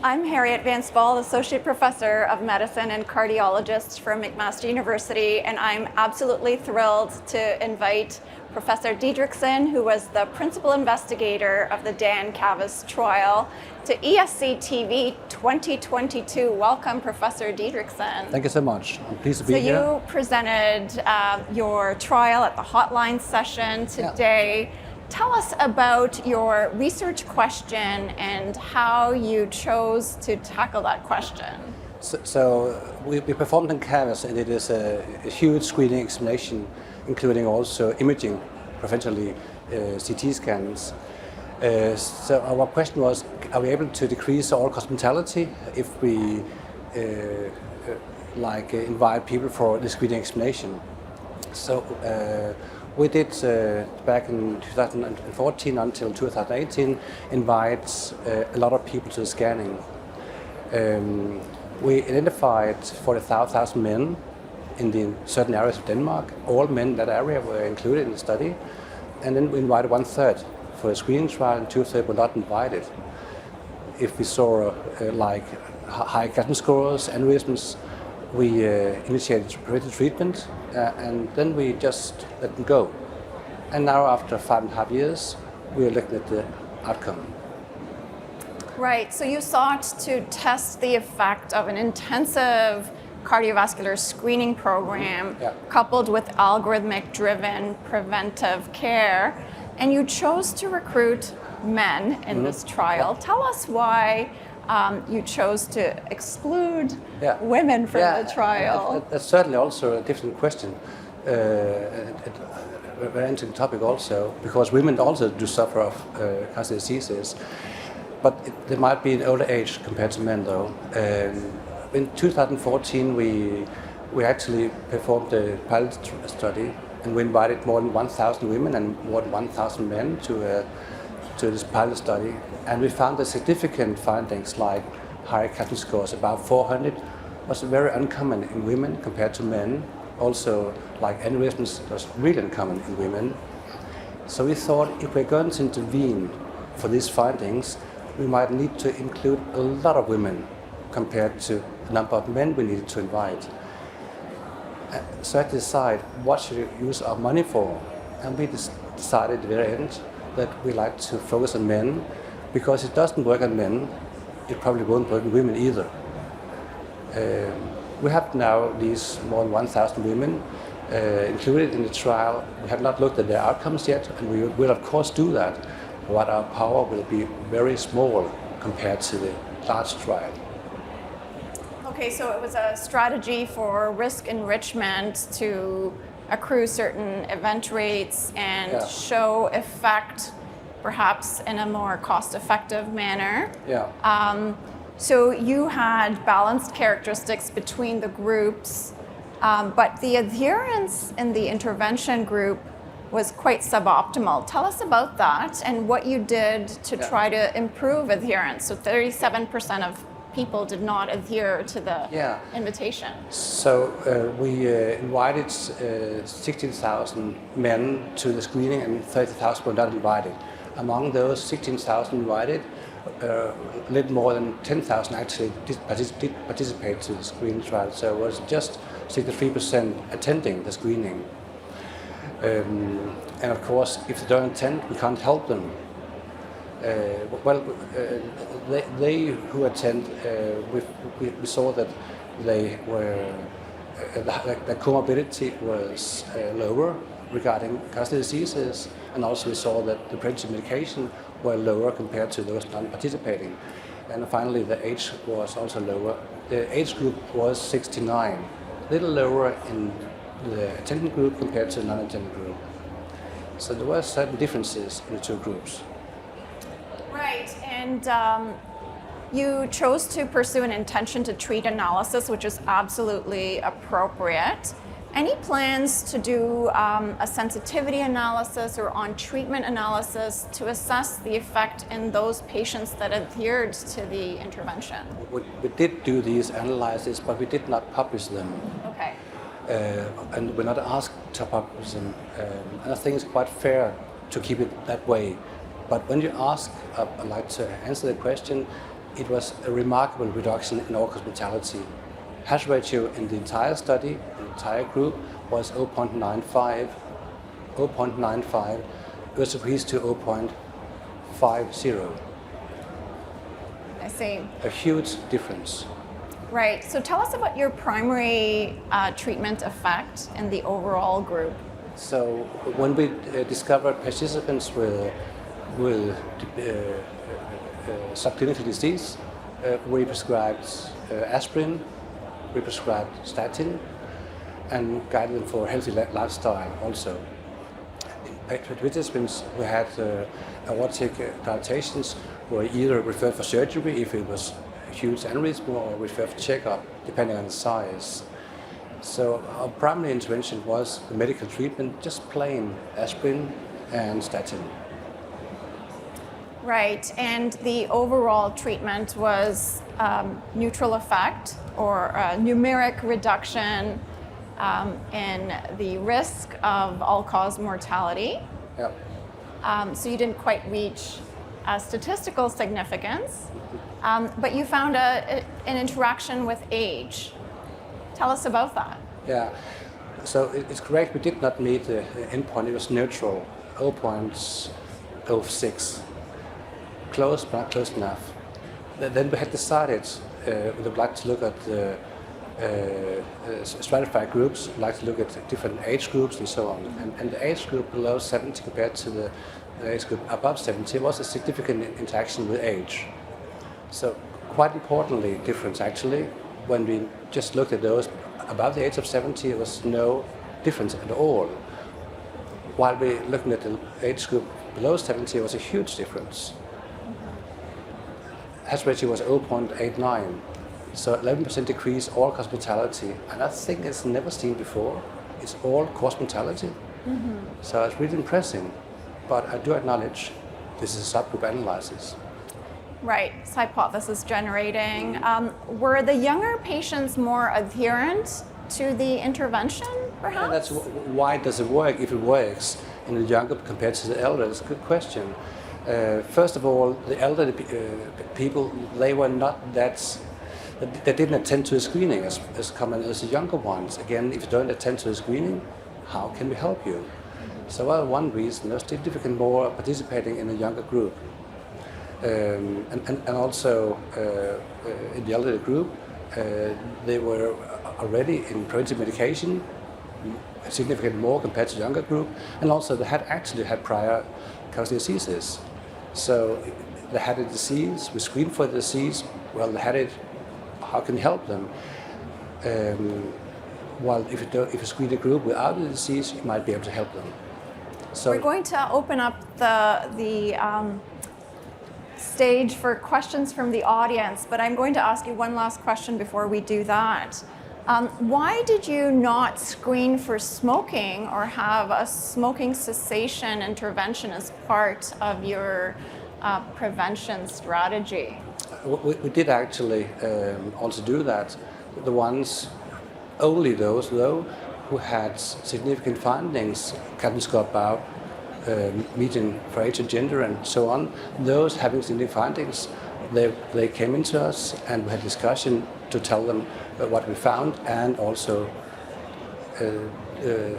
I'm Harriette Van Spall, Associate Professor of Medicine and Cardiologist from McMaster University, and I'm absolutely thrilled to invite Professor Diederichsen, who was the principal investigator of the DANCAVAS trial, to ESC TV 2022. Welcome, Professor Diederichsen. Thank you so much. I'm pleased to be here. So you presented your trial at the hotline session today. Yeah. Tell us about your research question and how you chose to tackle that question. So we performed in CAVAS, and it is a huge screening examination, including also imaging, preferentially CT scans. So our question was, are we able to decrease all-cause mortality if we invite people for the screening examination? So we did back in 2014 until 2018 invite a lot of people to the scanning. We identified 40,000 men in the certain areas of Denmark. All men in that area were included in the study, and then we invited 1/3 for a screening trial, and 2/3 were not invited. If we saw high calcium scores, aneurysms, we initiated preventive treatment, and then we just let them go. And now, after 5.5 years, we are looking at the outcome. Right, so you sought to test the effect of an intensive cardiovascular screening program coupled with algorithmic-driven preventive care, and you chose to recruit men in this trial. Tell us why you chose to exclude women from the trial. That's certainly also a different question. A very interesting topic also, because women also do suffer of cardiac diseases, but they might be in older age compared to men though. In 2014 we actually performed a pilot study, and we invited more than 1,000 women and more than 1,000 men to this pilot study, and we found that significant findings like higher calcium scores, about 400, was very uncommon in women compared to men. Also, like aneurysms, was really uncommon in women. So we thought, if we're going to intervene for these findings, we might need to include a lot of women compared to the number of men we needed to invite. So I decided, what should we use our money for? And we decided at the very end that we like to focus on men, because it doesn't work on men, it probably won't work on women either. We have now these more than 1,000 women included in the trial. We have not looked at their outcomes yet, and we will of course do that, but our power will be very small compared to the large trial. Okay, so it was a strategy for risk enrichment to accrue certain event rates and show effect perhaps in a more cost-effective manner. So you had balanced characteristics between the groups, but the adherence in the intervention group was quite suboptimal. Tell us about that and what you did to try to improve adherence. So 37% of people did not adhere to the invitation. So we invited 16,000 men to the screening, and 30,000 were not invited. Among those 16,000 invited, a little more than 10,000 actually did participate to the screening trial. So it was just 63% attending the screening. And of course, if they don't attend, we can't help them. They who attend, we saw that they were the comorbidity was lower regarding cardiac diseases, and also we saw that the preventive medication were lower compared to those non-participating. And finally, the age was also lower. The age group was 69, a little lower in the attending group compared to the non-attending group. So there were certain differences in the two groups. Right, and you chose to pursue an intention to treat analysis, which is absolutely appropriate. Any plans to do a sensitivity analysis or on-treatment analysis to assess the effect in those patients that adhered to the intervention? We did do these analyses, but we did not publish them. Okay. And we're not asked to publish them. And I think it's quite fair to keep it that way. But when you ask, I'd like to answer the question, it was a remarkable reduction in all-cause mortality. Hazard ratio in the entire study, the entire group, was 0.95. 0.95 was decreased to 0.50. I see. A huge difference. Right. So tell us about your primary treatment effect in the overall group. So when we discovered participants with subclinical disease, we prescribed aspirin, we prescribed statin, and guided them for a healthy lifestyle also. In participants who had aortic dilatations were either referred for surgery if it was a huge aneurysm or referred for checkup, depending on the size. So our primary intervention was the medical treatment, just plain aspirin and statin. Right, and the overall treatment was neutral effect or numeric reduction in the risk of all-cause mortality. Yep. So you didn't quite reach statistical significance, but you found an interaction with age. Tell us about that. Yeah, so it's correct, we did not meet the endpoint, it was neutral, 0.06. Close, but not close enough. Then we had decided we would like to look at the stratified groups, like to look at different age groups and so on. And the age group below 70 compared to the age group above 70 was a significant interaction with age. So quite importantly difference actually, when we just looked at those above the age of 70, there was no difference at all. While we looking at the age group below 70, there was a huge difference. Hazard ratio was 0.89, so 11% decrease all-cause mortality, and I think it's never seen before. It's all-cause mortality. So it's really impressive, but I do acknowledge this is a subgroup analysis. Right, it's hypothesis generating. Were the younger patients more adherent to the intervention, perhaps? And that's why does it work if it works in the younger compared to the elder? It's a good question. First of all, the elderly people, they were not that, they didn't attend to the screening as common as the younger ones. Again, if you don't attend to the screening, how can we help you? So one reason, there's significantly more participating in the younger group. And also in the elderly group, they were already in preventive medication, significantly more compared to the younger group, and also they had actually had prior cardiac diseases. So they had a disease, we screened for the disease, well they had it, how can we help them? While if you screen a group without the disease, you might be able to help them. So we're going to open up the stage for questions from the audience, but I'm going to ask you one last question before we do that. Why did you not screen for smoking or have a smoking cessation intervention as part of your prevention strategy? We did actually also do that. The ones, only those though, who had significant findings, Kappenskov-Bau, meeting for age and gender and so on, those having significant findings, they came into us and we had discussion to tell them what we found and also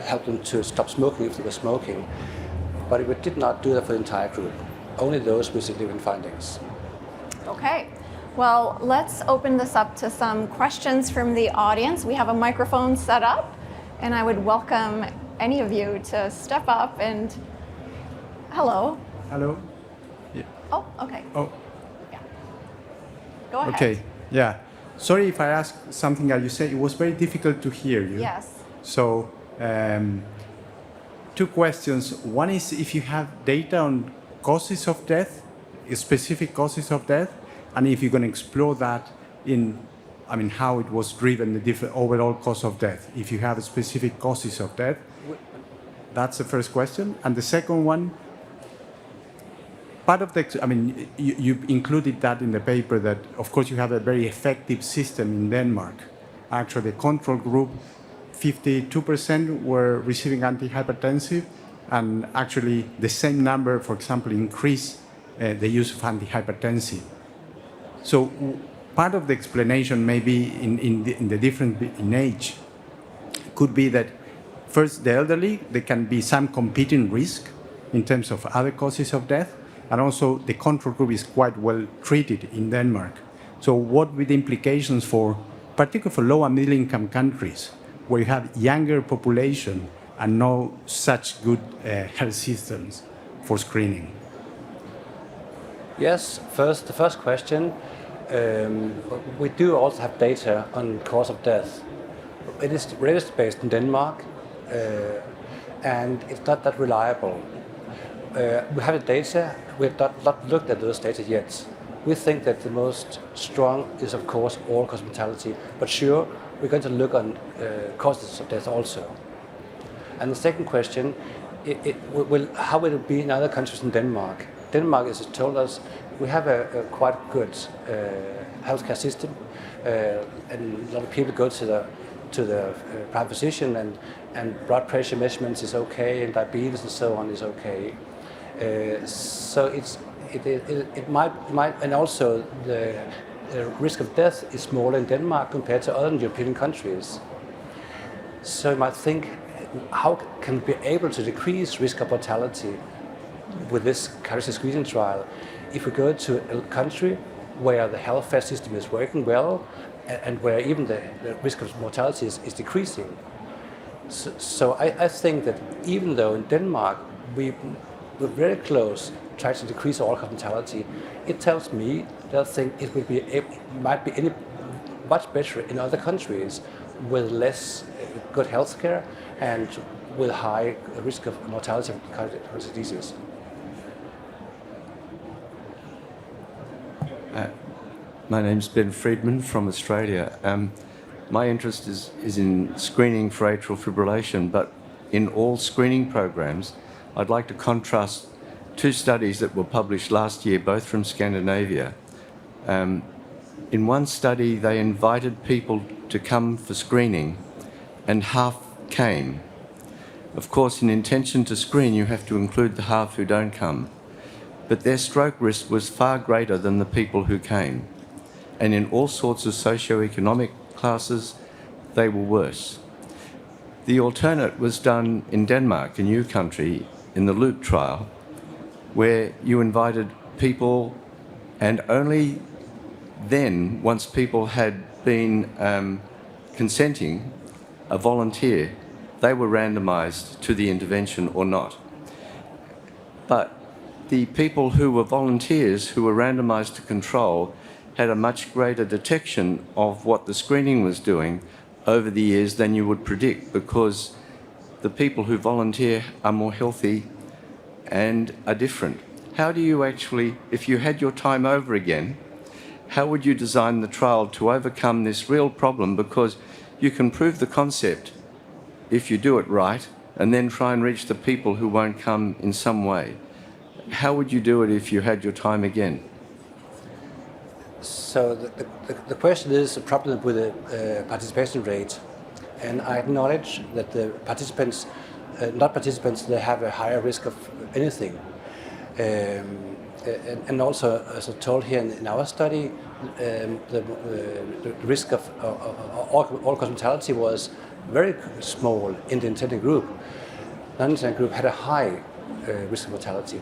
help them to stop smoking if they were smoking. But we did not do that for the entire group, only those with significant findings. Okay, well, let's open this up to some questions from the audience. We have a microphone set up, and I would welcome any of you to step up and, hello. Hello. Yeah. Oh, okay. Oh. Yeah. Go ahead. Okay. Yeah. Sorry if I ask something that you said. It was very difficult to hear you. Yes. So, two questions. One is if you have data on causes of death, specific causes of death, and if you're going to explore that in, I mean, how it was driven, the different overall cause of death. If you have specific causes of death, that's the first question. And the second one, part of the, I mean, you included that in the paper that, of course, you have a very effective system in Denmark. Actually, the control group, 52% were receiving antihypertensive, and actually the same number, for example, increased the use of antihypertensive. So part of the explanation maybe in the difference in age could be that first, the elderly, there can be some competing risk in terms of other causes of death, and also the control group is quite well treated in Denmark. So what would the implications for, particularly for low and middle income countries, where you have younger population and no such good health systems for screening? Yes, the first question, we do also have data on cause of death. It is register-based in Denmark, and it's not that reliable. We have the data, we have not looked at those data yet. We think that the most strong is, of course, all-cause mortality, but sure, we're going to look on causes of death also. And the second question, how will it be in other countries in Denmark? Denmark, as it told us, we have a quite good healthcare system, and a lot of people go to the private physician, and blood pressure measurements is okay, and diabetes and so on is okay. So it might, and also the risk of death is smaller in Denmark compared to other European countries. So you might think, how can we be able to decrease risk of mortality with this cardiology screening trial if we go to a country where the healthcare system is working well and where even the risk of mortality is decreasing? So I think that even though in Denmark we're very close trying to decrease all-cause mortality, it tells me that I think it might be much better in other countries with less good healthcare and with high risk of mortality from cardiac disease. My name's Ben Friedman from Australia. My interest is in screening for atrial fibrillation, but in all screening programs, I'd like to contrast two studies that were published last year, both from Scandinavia. In one study, they invited people to come for screening, and half came. Of course, in intention to screen, you have to include the half who don't come. But their stroke risk was far greater than the people who came. And in all sorts of socio-economic classes, they were worse. The alternate was done in Denmark, a new country, in the Loop trial, where you invited people, and only then, once people had been consenting, a volunteer, they were randomized to the intervention or not. But the people who were volunteers, who were randomized to control, had a much greater detection of what the screening was doing over the years than you would predict, because the people who volunteer are more healthy and are different. How do you actually, if you had your time over again, how would you design the trial to overcome this real problem? Because you can prove the concept if you do it right, and then try and reach the people who won't come in some way. How would you do it if you had your time again? So the question is a problem with the participation rate, and I acknowledge that the participants, not participants, they have a higher risk of anything. And also, as I told here in our study, the risk of all-cause mortality was very small in the intended group. Non-intended group had a high risk of mortality.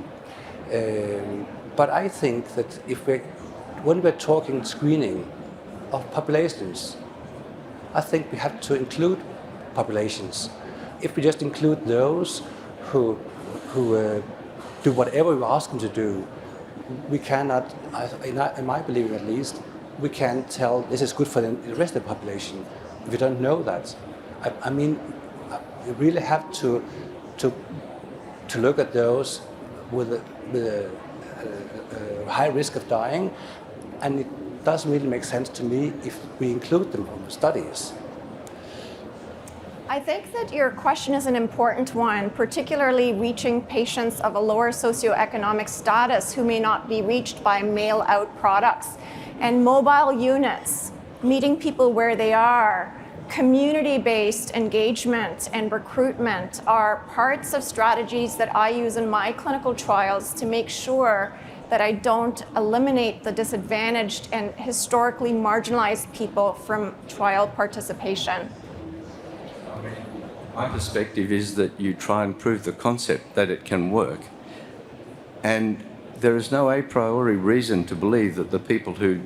But I think that when we're talking screening of populations, I think we have to include populations. If we just include those who do whatever we ask them to do, we cannot, in my belief at least, we can't tell this is good for the rest of the population if we don't know that. I mean, we really have to look at those with a high risk of dying, and it doesn't really make sense to me if we include them in the studies. I think that your question is an important one, particularly reaching patients of a lower socioeconomic status who may not be reached by mail-out products. And mobile units, meeting people where they are, community-based engagement and recruitment are parts of strategies that I use in my clinical trials to make sure that I don't eliminate the disadvantaged and historically marginalized people from trial participation? My perspective is that you try and prove the concept that it can work. And there is no a priori reason to believe that the people who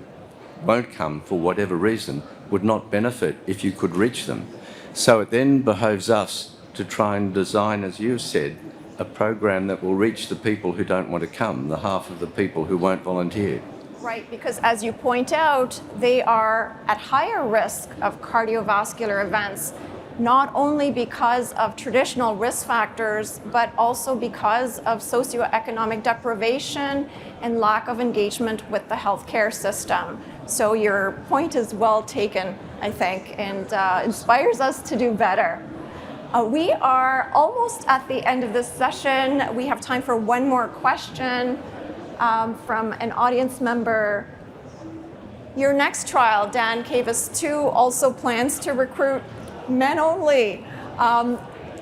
won't come for whatever reason would not benefit if you could reach them. So it then behoves us to try and design, as you've said, a program that will reach the people who don't want to come, the half of the people who won't volunteer. Right, because as you point out, they are at higher risk of cardiovascular events, not only because of traditional risk factors, but also because of socioeconomic deprivation and lack of engagement with the healthcare system. So your point is well taken, I think, and inspires us to do better. We are almost at the end of this session. We have time for one more question from an audience member. Your next trial, DANCAVAS 2, also plans to recruit men only.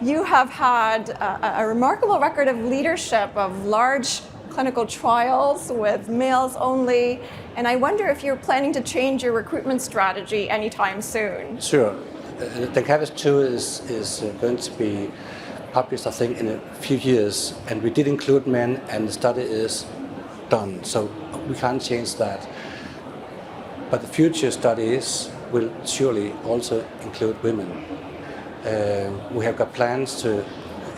You have had a remarkable record of leadership of large clinical trials with males only, and I wonder if you're planning to change your recruitment strategy anytime soon. Sure. DANCAVAS 2 is going to be published, I think, in a few years, and we did include men, and the study is done, so we can't change that. But the future studies will surely also include women. We have got plans to,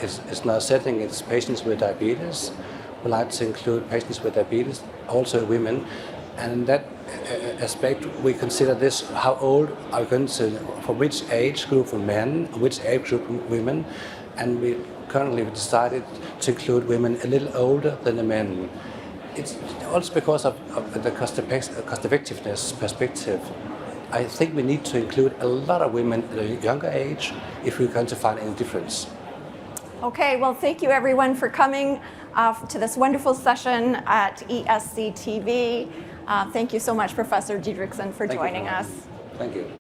it's now setting its patients with diabetes. We like to include patients with diabetes, also women. And in that aspect, we consider this, how old are we going to, for which age group for men, which age group for women. And we currently decided to include women a little older than the men. It's also because of the cost effectiveness perspective. I think we need to include a lot of women at a younger age if we're going to find any difference. Okay, well, thank you everyone for coming to this wonderful session at ESC TV. Thank you so much, Professor Diederichsen, for joining us. Thank you.